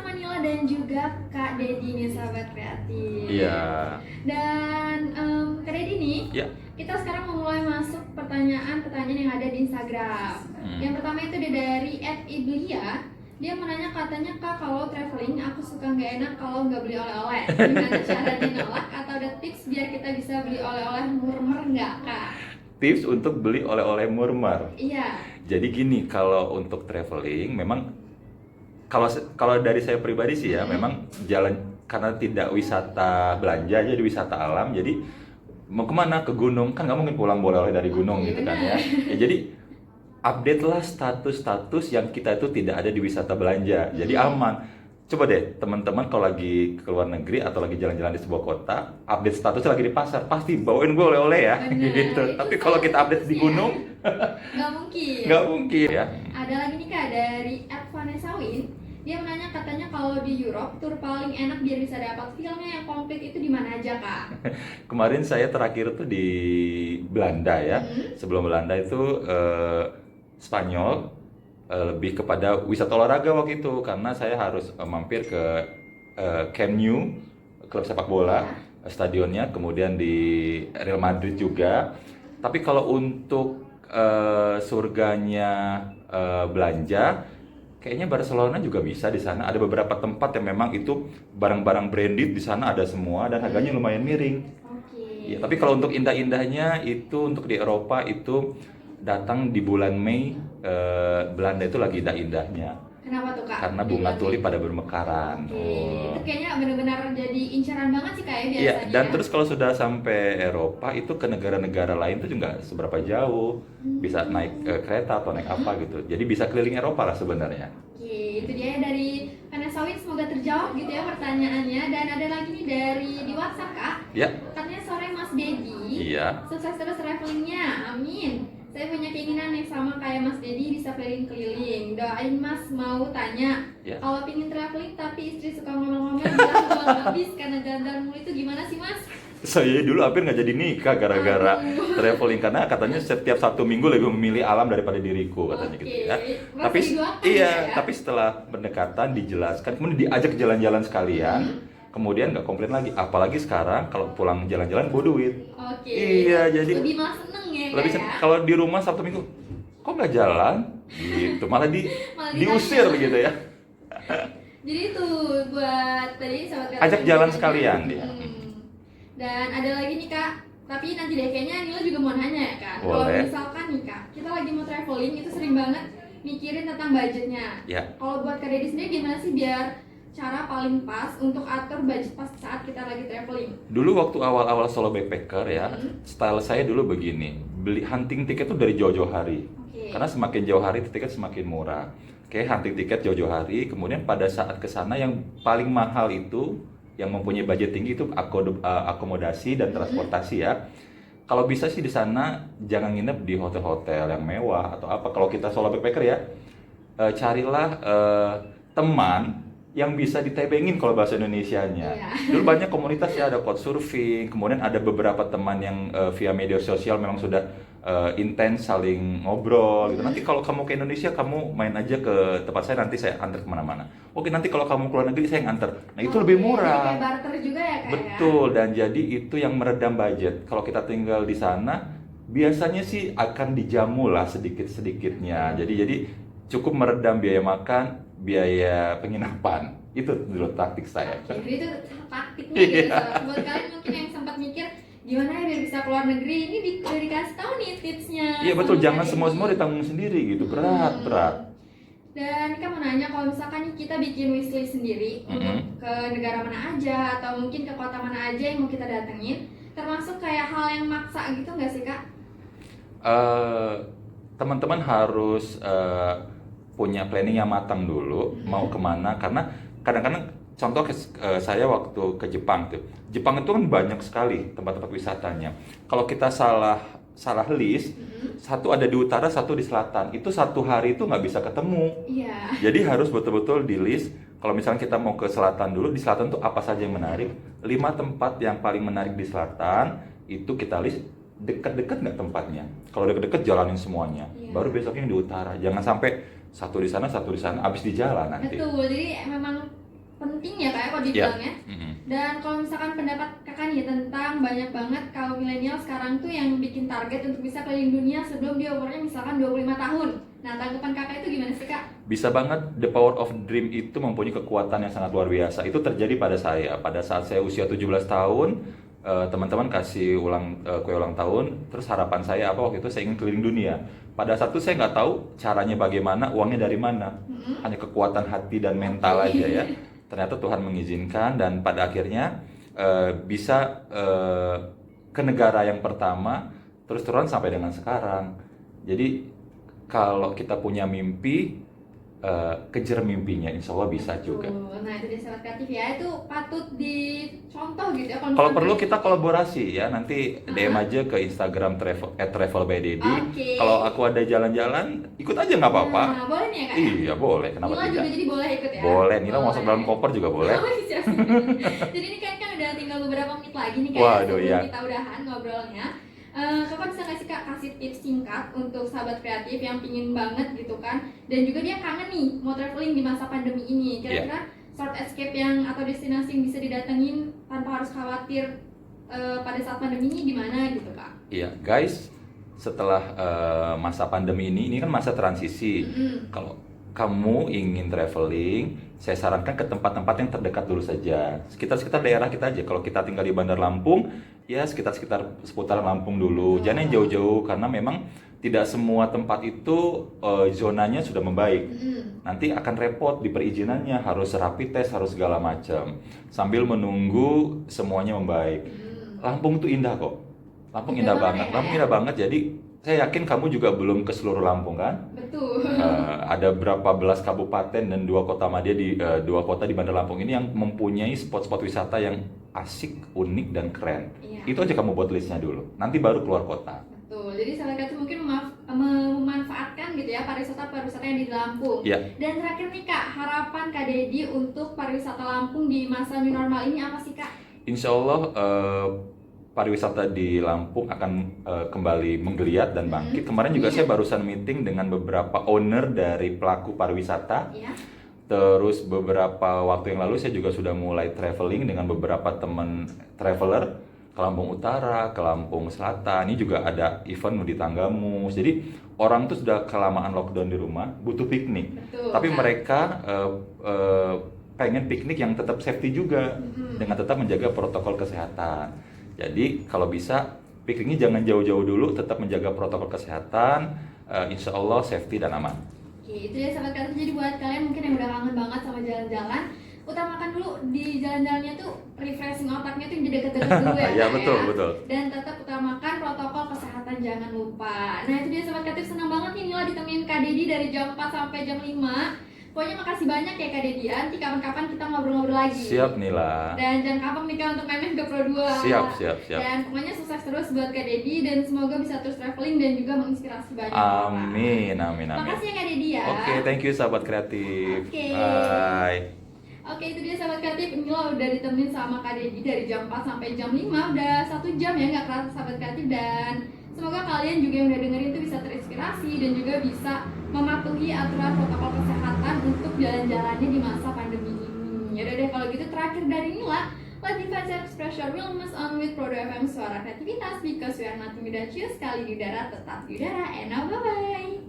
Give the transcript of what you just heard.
sama Nila dan juga Kak Dedi nih sahabat kreatif. Iya. Dan Kak Dedi nih, Ya. kita sekarang mau mulai masuk pertanyaan-pertanyaan yang ada di Instagram. Yang pertama itu dari @iblia. Dia menanya katanya, Kak, kalau traveling aku suka nggak enak kalau nggak beli oleh-oleh. Gimana caranya nolak atau ada tips biar kita bisa beli oleh-oleh murmer nggak, Kak? Tips untuk beli oleh-oleh murmer. Iya. Jadi gini, kalau untuk traveling memang kalau dari saya pribadi sih ya, memang jalan karena tidak wisata belanja, jadi wisata alam. Jadi mau kemana? Ke gunung, kan nggak mungkin pulang bawa oleh dari gunung gitu kan ya. Ya jadi update lah status-status yang kita itu tidak ada di wisata belanja, jadi aman. Coba deh teman-teman kalau lagi ke luar negeri atau lagi jalan-jalan di sebuah kota, update statusnya lagi di pasar, pasti bawain gue oleh-oleh ya. Bener, Gitu. itu Tapi kalau kita update di statusnya. gunung, Nggak mungkin. nggak mungkin ya. Ada lagi nih Kak dari @vanessawin. Dia menanya katanya kalau di Europe tur paling enak biar bisa dapat filmnya yang komplit itu di mana aja, Kak? Kemarin saya terakhir tuh di Belanda ya. Sebelum Belanda itu Spanyol, lebih kepada wisata olahraga waktu itu karena saya harus mampir ke Camp Nou, klub sepak bola, stadionnya, kemudian di Real Madrid juga. Tapi kalau untuk surganya belanja, kayaknya Barcelona juga bisa di sana. Ada beberapa tempat yang memang itu barang-barang branded di sana ada semua dan harganya lumayan miring. Oke. Ya, tapi kalau untuk indah-indahnya itu untuk di Eropa itu datang di bulan Mei, Belanda itu lagi indah-indahnya. Kenapa tuh, Kak? Karena bunga tulip pada bermekaran. Oke. Itu kayaknya benar-benar jadi incaran banget sih Kak ya biasanya. Iya, dan ya. terus kalau sudah sampai Eropa itu ke negara-negara lain itu juga seberapa jauh, bisa naik kereta atau naik apa gitu. Jadi bisa keliling Eropa lah sebenarnya. Oke, itu dia dari Vanessawin, semoga terjawab gitu ya pertanyaannya. Dan ada lagi nih dari di WhatsApp Kak. Ya, Katanya sore Mas Dedi. iya. Sukses terus travelingnya, amin. Saya punya keinginan yang sama kayak Mas Dedi bisa keliling-keliling. Doain Mas, mau tanya. Ya. Kalau pingin traveling tapi istri suka ngomel-ngomel bilang uang habis karena jalan-jalan mulu itu gimana sih Mas? Saya dulu hampir nggak jadi nikah gara-gara traveling karena katanya setiap Sabtu Minggu lebih memilih alam daripada diriku katanya gitu ya. Masih Tapi didoakan iya, ya? tapi setelah pendekatan dijelaskan, kemudian diajak jalan-jalan sekalian, kemudian nggak komplain lagi. Apalagi sekarang kalau pulang jalan-jalan bawa duit. Oke. Iya, jadi lebih malah seneng ya lebih Kak ya? kalau di rumah Sabtu Minggu kok nggak jalan gitu, malah Malah diusir ditanya. begitu ya. Jadi itu buat tadi sahabat kreatif Ajak yang jalan ditanya. sekalian dia. Dan ada lagi nih Kak, tapi nanti deh kayaknya Nila juga mau nanya ya Kak. Kalau Boleh. misalkan nih Kak, kita lagi mau traveling itu sering banget mikirin tentang budgetnya. Ya. Kalau buat Kak Dedi sendiri gimana sih biar cara paling pas untuk atur budget pas saat kita lagi traveling? Dulu waktu awal-awal solo backpacker ya, style saya dulu begini, beli hunting tiket tuh dari jauh-jauh hari. Oke. Karena semakin jauh hari tiket semakin murah. Oke, hunting tiket jauh-jauh hari, kemudian pada saat ke sana yang paling mahal itu, yang mempunyai budget tinggi itu akomodasi dan transportasi ya. Kalau bisa sih di sana jangan nginep di hotel-hotel yang mewah atau apa. Kalau kita solo backpacker ya, carilah teman yang bisa ditebengin kalau bahasa Indonesianya. Iya. Dulu banyak komunitas ya, ada couchsurfing, kemudian ada beberapa teman yang via media sosial memang sudah intens saling ngobrol gitu. Nanti kalau kamu ke Indonesia, kamu main aja ke tempat saya, nanti saya antar kemana-mana. Oke, nanti kalau kamu ke luar negeri, saya yang antar. Nah, itu lebih Jadi murah. kayak barter juga ya Kak ya? Betul, dan jadi itu yang meredam budget. Kalau kita tinggal di sana, biasanya sih akan dijamu lah sedikit-sedikitnya. Jadi cukup meredam biaya makan, biaya penginapan. Itu dulu taktik saya. Jadi itu taktiknya gitu. Iya. Buat kalian mungkin yang sempat mikir gimana ya biar bisa keluar negeri, ini udah dikasih tahu nih tipsnya. Iya betul, sama jangan Kak semua Dedi. ditanggung sendiri gitu, berat. Dan kita mau nanya kalau misalkan nih kita bikin wishlist sendiri untuk ke negara mana aja atau mungkin ke kota mana aja yang mau kita datengin, termasuk kayak hal yang maksa gitu nggak sih Kak? Teman-teman harus punya planning yang matang dulu mau kemana, karena kadang-kadang contoh saya waktu ke Jepang tuh, Jepang itu kan banyak sekali tempat-tempat wisatanya. Kalau kita salah list, satu ada di utara, satu di selatan, itu satu hari itu nggak bisa ketemu. Iya. Jadi harus betul-betul di list. Kalau misalnya kita mau ke selatan dulu, di selatan tuh apa saja yang menarik, 5 tempat yang paling menarik di selatan itu kita list. Dekat-dekat nggak tempatnya? Kalau dekat-dekat jalanin semuanya. Iya. Baru besoknya yang di utara. Jangan sampai satu di sana, abis di jalan nanti. Betul, jadi memang penting ya kak kalau Iya. dibilangnya. Dan kalau misalkan pendapat kakak nih tentang banyak banget kaum milenial sekarang tuh yang bikin target untuk bisa keliling dunia sebelum dia umurnya misalkan 25 tahun. Nah, tanggapan kakak itu gimana sih kak? Bisa banget, the power of dream itu mempunyai kekuatan yang sangat luar biasa. Itu terjadi pada saya. Pada saat saya usia 17 tahun, teman-teman kasih kue ulang tahun, terus harapan saya apa waktu itu, saya ingin keliling dunia. Pada saat itu saya nggak tahu caranya bagaimana, uangnya dari mana. Hanya kekuatan hati dan mental aja ya. Ternyata Tuhan mengizinkan dan pada akhirnya bisa ke negara yang pertama, terus turun sampai dengan sekarang. Jadi kalau kita punya mimpi, kejar mimpinya, insya Allah bisa juga. Nah itu dia sahabat kreatif ya, itu patut dicontoh gitu ya. Kalau perlu kita kolaborasi ya, nanti DM aja ke Instagram @travelbydedy. Oke. Kalau aku ada jalan-jalan, ikut aja nggak apa-apa. Nah, boleh nih ya kak? Iya boleh, kenapa Nila tidak? juga jadi boleh ikut ya? Boleh, Nila masuk dalam koper juga boleh. Oh, siap. Jadi ini kan udah tinggal beberapa menit lagi nih kak, Waduh, sebelum iya. kita udahan ngobrolnya. Kakak bisa ngasih kak kasih tips singkat untuk sahabat kreatif yang pingin banget gitu kan, dan juga dia kangen nih mau traveling di masa pandemi ini. Kira-kira short escape yang atau destinasi yang bisa didatengin tanpa harus khawatir pada saat pandemi ini di mana gitu kak? Iya, guys, setelah masa pandemi ini kan masa transisi. Kalau kamu ingin traveling, saya sarankan ke tempat-tempat yang terdekat dulu saja. Sekitar-sekitar daerah kita aja. Kalau kita tinggal di Bandar Lampung, ya sekitar-sekitar seputaran Lampung dulu. Jangan yang jauh-jauh karena memang tidak semua tempat itu zonanya sudah membaik. Nanti akan repot di perizinannya, harus rapid test, harus segala macam. Sambil menunggu semuanya membaik. Lampung tuh indah kok. Lampung indah banget. Lampung indah banget. Jadi saya yakin kamu juga belum ke seluruh Lampung kan? Betul. Ada berapa belas kabupaten dan 2 kota madya di 2 kota di Bandar Lampung ini yang mempunyai spot-spot wisata yang asik, unik dan keren. Iya. Itu aja kamu buat listnya dulu. Nanti baru keluar kota. Betul. Jadi salah satu mungkin memanfaatkan gitu ya pariwisata yang di Lampung. Iya. Dan terakhir nih kak, harapan kak Dedi untuk pariwisata Lampung di masa new normal ini apa sih kak? Insya Allah pariwisata di Lampung akan kembali menggeliat dan bangkit. Kemarin juga saya barusan meeting dengan beberapa owner dari pelaku pariwisata. Iya. Terus beberapa waktu yang lalu saya juga sudah mulai traveling dengan beberapa teman traveler ke Lampung Utara, ke Lampung Selatan. Ini juga ada event di Tanggamus. Jadi orang tuh sudah kelamaan lockdown di rumah, butuh piknik. Betul, Tapi Kak. mereka pengen piknik yang tetap safety juga, dengan tetap menjaga protokol kesehatan. Jadi kalau bisa pikniknya jangan jauh-jauh dulu, tetap menjaga protokol kesehatan, insya Allah safety dan aman. Oke, itu ya sahabat kreatif. Jadi buat kalian mungkin yang udah kangen banget sama jalan-jalan, utamakan dulu di jalan-jalannya tuh refreshing otaknya tuh jadi deket-deket dulu ya. Ya, Kak, betul, ya. betul. Dan tetap utamakan protokol kesehatan, jangan lupa. Nah itu dia sahabat kreatif, senang banget nih Nila ditemenin Kak Dedi dari jam 4 sampai jam 5. Pokoknya makasih banyak ya Kak Dedi. Nanti kapan-kapan kita ngobrol-ngobrol lagi. Siap Nila. Dan jangan kapok nih Kak untuk main ke Pro 2. Siap. Dan pokoknya sukses terus buat Kak Dedi dan semoga bisa terus traveling dan juga menginspirasi banyak orang. Amin. Makasih ya Kak Dedi ya. Oke, thank you sahabat kreatif. Oke. Bye. Oke, itu dia sahabat kreatif. Nila udah ditemenin sama Kak Dedi dari jam 4 sampai jam 5. Udah 1 jam ya, nggak kerasa sahabat kreatif. Dan semoga kalian juga yang udah dengerin itu bisa terinspirasi dan juga bisa mematuhi aturan protokol kesehatan untuk jalan-jalannya di masa pandemi ini. Yaudah deh, kalau gitu terakhir dari Nila, let defense and express your realness on with Prodo FM, suara kreativitas, because we are nothing without you. Sekali di udara, tetap di udara, and now bye-bye.